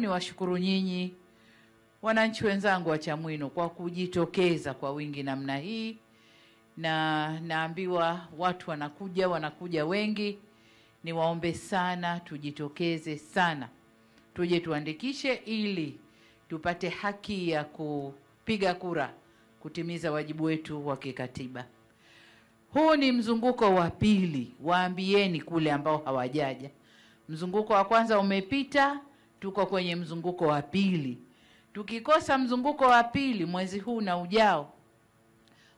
Niwashukuru nyinyi wananchi wenzangu wa Chamwino kwa kujitokeza kwa wingi namna hii, na naambiwa watu wanakuja wengi. Niwaombe sana tujitokeze sana, tuje tuandikishe ili tupate haki ya kupiga kura, kutimiza wajibu wetu wa kikatiba. Huu ni mzunguko wa pili, waambieni kule ambao hawajaja. Mzunguko wa kwanza umepita, tuko kwenye mzunguko wa pili. Tukikosa mzunguko wa pili mwezi huu na ujao,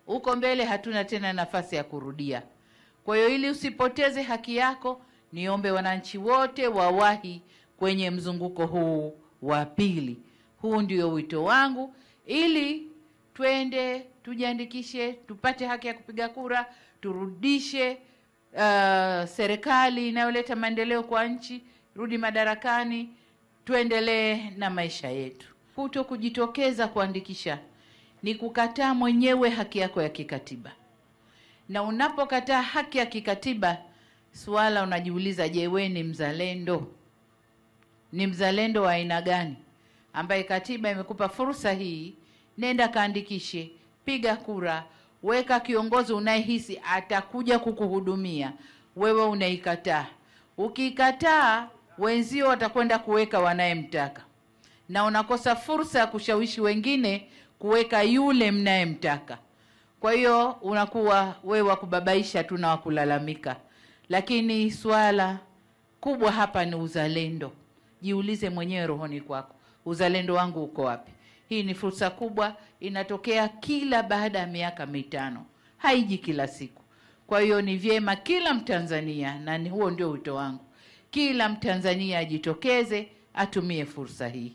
uko mbele hatuna tena nafasi ya kurudia. Kwa hiyo ili usipoteze haki yako, niombe wananchi wote wawahi kwenye mzunguko huu wa pili. Huu ndio wito wangu, ili twende tujiandikishe, tupate haki ya kupiga kura, turudishe serikali inayoleta maendeleo kwa nchi, rudi madarakani, tuendelee na maisha yetu. Kuto kujitokeza kuandikisha ni kukataa mwenyewe haki yako ya kikatiba. Na unapokataa haki ya kikatiba, swala unajiuliza, je, wewe ni mzalendo? Ni mzalendo wa aina gani ambaye katiba imekupa fursa hii? Nenda kaandikishe, piga kura, weka kiongozi unayehisi atakuja kukuhudumia. Wewe unaikataa. Ukikataa, wenzio watakwenda kuweka wanayemtaka, na unakosa fursa ya kushawishi wengine kuweka yule mnayemtaka. Kwa hiyo unakuwa wewe wa kubabaisha tu na wa kulalamika. Lakini swala kubwa hapa ni uzalendo. Jiulize mwenyewe rohoni kwako, uzalendo wangu uko wapi? Hii ni fursa kubwa, inatokea kila baada ya miaka mitano, haiji kila siku. Kwa hiyo ni vyema kila Mtanzania, na huo ndio wito wangu, kila Mtanzania ajitokeze, atumie fursa hii.